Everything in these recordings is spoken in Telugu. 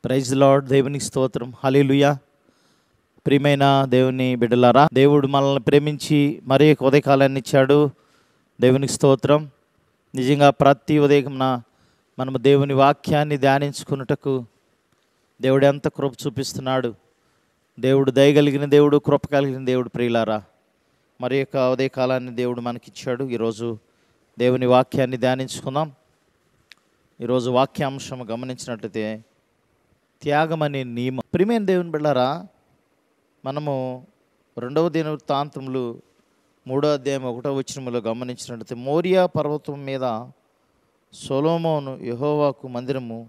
Praise lord. దేవునికి స్తోత్రం. హల్లెలూయా. ప్రియమైన దేవుని బిడ్డలారా, దేవుడు మనల్ని ప్రేమించి మరి ఉదయకాలాన్ని ఇచ్చాడు. దేవునికి స్తోత్రం. నిజంగా ప్రతి ఉదయమున మనము దేవుని వాక్యాన్ని ధ్యానించుకున్నటకు దేవుడు ఎంత కృప చూపిస్తున్నాడు. దేవుడు దయగలిగిన దేవుడు, కృప కలిగిన దేవుడు. ప్రియులారా, మరి యొక్క ఉదయకాలాన్ని దేవుడు మనకిచ్చాడు. ఈరోజు దేవుని వాక్యాన్ని ధ్యానించుకుందాం. ఈరోజు వాక్యాంశం గమనించినట్లయితే త్యాగం అనే నియమం. ప్రియమైన దేవుని బిడ్డలారా, మనము 2వ దినవృత్తాంతములు 3వ అధ్యాయం 1వ వచనములో గమనించినట్లయితే మోరియా పర్వతం మీద సొలొమోను యెహోవాకు మందిరము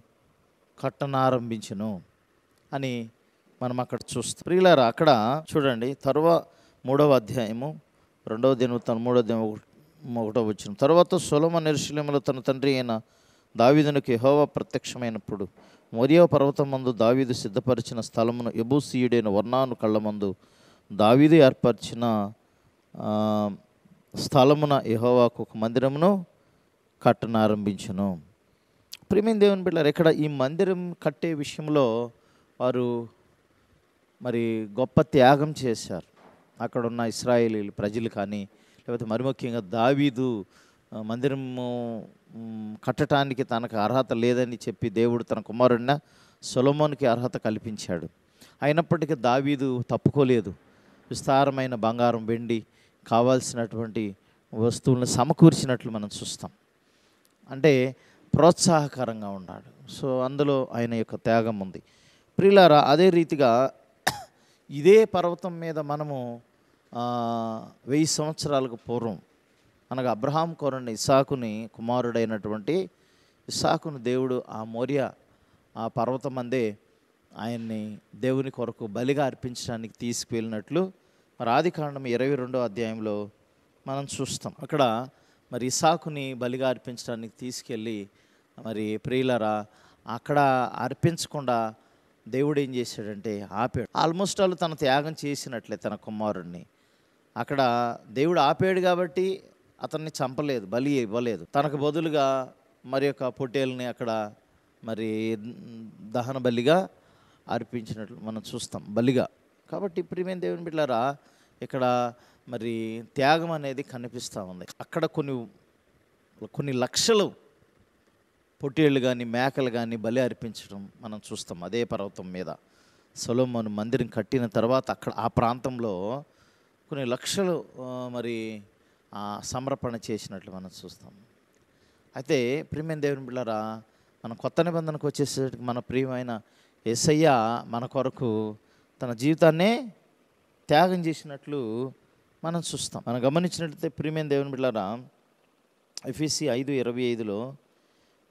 కట్టనారంభించెను అని మనం అక్కడ చూస్తాం. ప్రియులారా, అక్కడ చూడండి, 3వ అధ్యాయము 2వ దినవృత్తాంతం 3వ అధ్యాయం 1వ వచనం. తర్వాత సొలొమోను యెరూషలేములో తన తండ్రి అయిన దావీదునకు యెహోవా ప్రత్యక్షమైనప్పుడు మోరియా పర్వతం మందు దావీదు సిద్ధపరిచిన స్థలమును యెబూసీయుడైన ఒర్నాను కళ్ళ మందు దావీదు ఏర్పరిచిన స్థలమున యెహోవాకు ఒక మందిరమును కట్టనారంభించును. ప్రియమైన దేవుని బిడ్డలారా, ఇక్కడ ఈ మందిరం కట్టే విషయంలో వారు మరి గొప్ప త్యాగం చేశారు. అక్కడ ఉన్న ఇశ్రాయేలీలు ప్రజలు కానీ, లేకపోతే మరి ముఖ్యంగా దావీదు మందిరము కట్టడానికి తనకు అర్హత లేదని చెప్పి దేవుడు తన కుమారుడిన సొలొమోనుకి అర్హత కల్పించాడు. అయినప్పటికీ దావీదు తప్పుకోలేదు. విస్తారమైన బంగారం, వెండి, కావాల్సినటువంటి వస్తువులను సమకూర్చినట్లు మనం చూస్తాం. అంటే ప్రోత్సాహకరంగా ఉన్నాడు. సో అందులో ఆయన యొక్క త్యాగం ఉంది. ప్రియులారా, అదే రీతిగా ఇదే పర్వతం మీద మనము 1000 సంవత్సరాలకు పూర్వం, అనగా అబ్రహాం కొరని ఇస్సాకుని కుమారుడైనటువంటి ఇస్సాకును దేవుడు ఆ మోరియా ఆ పర్వతం అందే ఆయన్ని దేవుని కొరకు బలిగా అర్పించడానికి తీసుకువెళ్ళినట్లు మరి ఆదికాండం 22వ అధ్యాయంలో మనం చూస్తాం. అక్కడ మరి ఇస్సాకుని బలిగా అర్పించడానికి తీసుకెళ్ళి మరి ప్రియులరా అక్కడ అర్పించకుండా దేవుడు ఏం చేశాడంటే ఆపాడు. ఆల్మోస్ట్ వాళ్ళు తన త్యాగం చేసినట్లే తన కుమారుడిని. అక్కడ దేవుడు ఆపాడు కాబట్టి అతన్ని చంపలేదు, బలి ఇవ్వలేదు. తనకు బదులుగా మరి యొక్క పొట్టేల్ని అక్కడ మరి దహన బలిగా అర్పించినట్లు మనం చూస్తాం, బలిగా. కాబట్టి ప్రియమైన దేవుని బిడ్డలారా, ఇక్కడ మరి త్యాగం అనేది కనిపిస్తూ ఉంది. అక్కడ కొన్ని లక్షలు పొట్టేళ్ళు కానీ మేకలు కానీ బలి అర్పించడం మనం చూస్తాం. అదే పర్వతం మీద సొలొమోను మందిరం కట్టిన తర్వాత అక్కడ ఆ ప్రాంతంలో కొన్ని లక్షలు మరి సమర్పణ చేసినట్లు మనం చూస్తాం. అయితే ప్రియమైన దేవుని బిడ్డలారా, మన కొత్త నిబంధనకు వచ్చేసరికి మన ప్రియమైన యేసయ్య మన కొరకు తన జీవితాన్నే త్యాగం చేసినట్లు మనం చూస్తాం. మనం గమనించినట్లయితే ప్రియమైన దేవుని బిడ్డలారా, ఎఫెసీ 5:25లో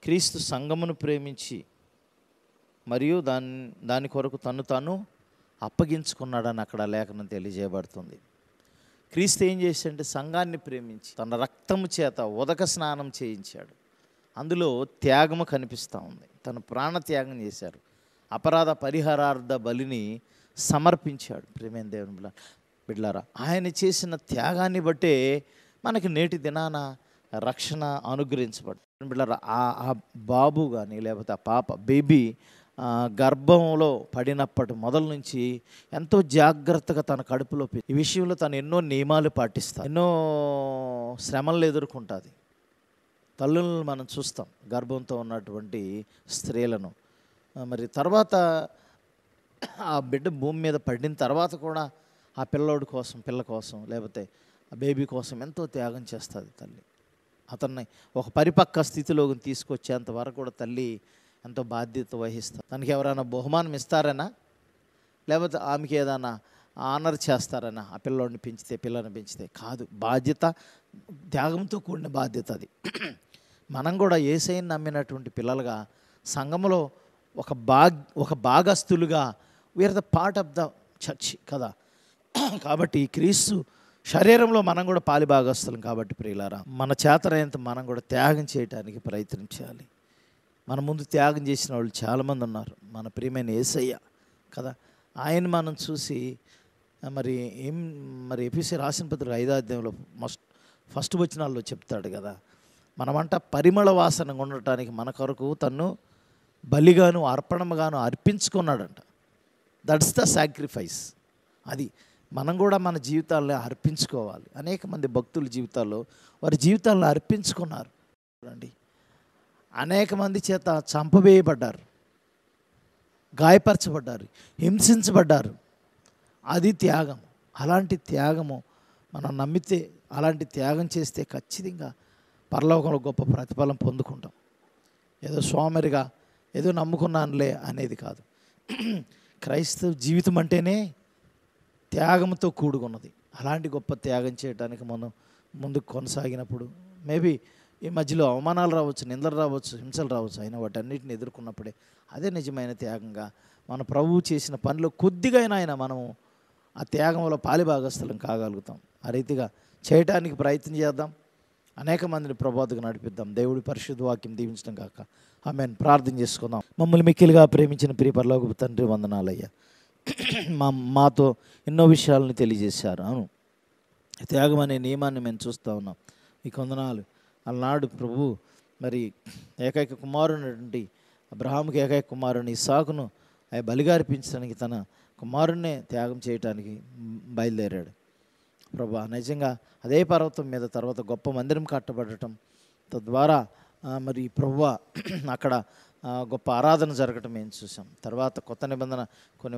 క్రీస్తు సంఘమును ప్రేమించి మరియు దాని కొరకు తను తాను అప్పగించుకున్నాడని అక్కడ లేఖనం తెలియజేయబడుతుంది. క్రీస్తు ఏం చేశాడంటే సంఘాన్ని ప్రేమించి తన రక్తము చేత ఉదక స్నానం చేయించాడు. అందులో త్యాగము కనిపిస్తూ ఉంది. తన ప్రాణ త్యాగం చేశారు. అపరాధ పరిహారార్థ బలిని సమర్పించాడు. ప్రియమైన దేవుని బిడ్డలారా, ఆయన చేసిన త్యాగాన్ని బట్టే మనకి నేటి దినాన రక్షణ అనుగ్రహించబడు. బిడ్డలారా, ఆ బాబు కానీ లేకపోతే ఆ పాప బేబీ గర్భంలో పడినప్పటి మొదల నుంచి ఎంతో జాగ్రత్తగా తన కడుపులో ఈ విషయంలో తను ఎన్నో నియమాలు పాటిస్తాడు, ఎన్నో శ్రమలను ఎదుర్కొంటుంది. తల్లులను మనం చూస్తాం, గర్భంతో ఉన్నటువంటి స్త్రీలను. మరి తర్వాత ఆ బిడ్డ భూమి మీద పడిన తర్వాత కూడా ఆ పిల్ల కోసం లేకపోతే ఆ బేబీ కోసం ఎంతో త్యాగం చేస్తుంది తల్లి. అతన్ని ఒక పరిపక్వ స్థితిలోకి తీసుకొచ్చేంత వరకు కూడా తల్లి ఎంతో బాధ్యత వహిస్తారు. తనకి ఎవరైనా బహుమానం ఇస్తారనా, లేకపోతే ఆమెకి ఏదైనా ఆనర్ చేస్తారనా ఆ పిల్లని పెంచితే కాదు. బాధ్యత, త్యాగంతో కూడిన బాధ్యత అది. మనం కూడా యేసయ్యను నమ్మినటువంటి పిల్లలుగా సంఘములో ఒక భాగస్థులుగా we are the part of the church కదా. కాబట్టి క్రీస్తు శరీరంలో మనం కూడా పాలి భాగస్థులం. కాబట్టి ప్రియులారా, మన చేతనైనంత మనం కూడా త్యాగం చేయడానికి ప్రయత్నించాలి. మన ముందు త్యాగం చేసిన వాళ్ళు చాలామంది ఉన్నారు. మన ప్రియమైన యేసయ్య కదా, ఆయన మనం చూసి మరి ఎఫెసీ రాసిన పత్రిక 5వ అధ్యాయంలో ఫస్ట్ వచనాల్లో చెప్తాడు కదా, మనమంట పరిమళ వాసన ఉండటానికి మన కొరకు తన్ను బలిగాను అర్పణముగాను అర్పించుకున్నాడంట. That's the sacrifice. అది మనం కూడా మన జీవితాల్లో అర్పించుకోవాలి. అనేక మంది భక్తుల జీవితాల్లో వారి జీవితాల్లో అర్పించుకున్నారు. చూడండి, అనేక మంది చేత చంపవేయబడ్డారు, గాయపరచబడ్డారు, హింసించబడ్డారు. అది త్యాగం. అలాంటి త్యాగము మనం నమ్మితే, అలాంటి త్యాగం చేస్తే ఖచ్చితంగా పరలోకంలో గొప్ప ప్రతిఫలం పొందుకుంటాం. ఏదో సోమరిగా ఏదో నమ్ముకున్నానులే అనేది కాదు. క్రైస్తవ జీవితం అంటేనే త్యాగంతో కూడుకున్నది. అలాంటి గొప్ప త్యాగం చేయడానికి మనం ముందుకు కొనసాగినప్పుడు మేబీ ఈ మధ్యలో అవమానాలు రావచ్చు, నిందలు రావచ్చు, హింసలు రావచ్చు, అయినా వాటన్నిటిని ఎదుర్కొన్నప్పుడే అదే నిజమైన త్యాగంగా మన ప్రభువు చేసిన పనిలో కొద్దిగా అయినా మనము ఆ త్యాగంలో పాలిభాగస్థలం కాగలుగుతాం. ఆ రీతిగా చేయటానికి ప్రయత్నం చేద్దాం. అనేక మందిని ప్రభావితంగా నడిపిద్దాం. దేవుడి పరిశుద్ధ వాక్యం దీవించడం కాక ఆమేన్. ప్రార్థన చేసుకుందాం. మమ్మల్ని మిక్కిలిగా ప్రేమించిన ప్రియ పరలోకపు తండ్రి, వందనాలయ్యా. మాతో ఎన్నో విషయాలను తెలియజేశారు. అవును, త్యాగం అనే నియమాన్ని మేము చూస్తూ ఉన్నాం. మీకు వందనాలు. అలనాడు ప్రభు మరి ఏకైక కుమారునటువంటి అబ్రహాముకి ఏకైక కుమారుని ఇస్సాకును బలిగా అర్పించడానికి తన కుమారుణ్ణే త్యాగం చేయటానికి బయలుదేరాడు. ప్రభు నిజంగా అదే పర్వతం మీద తర్వాత గొప్ప మందిరం కట్టబడటం, తద్వారా మరి ప్రభువ అక్కడ గొప్ప ఆరాధన జరగటం మేము చూసాం. తర్వాత కొత్త నిబంధన కొన్ని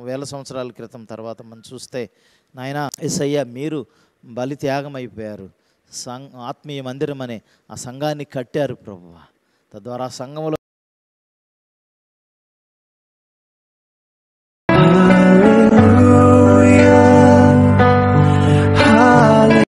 వేల సంవత్సరాల క్రితం తర్వాత మనం చూస్తే, నాయన యేసయ్య మీరు బలి త్యాగం అయిపోయారు, ఆత్మీయ మందిరం అనే ఆ సంఘాన్ని కట్టారు ప్రభువ. తద్వారా సంఘంలో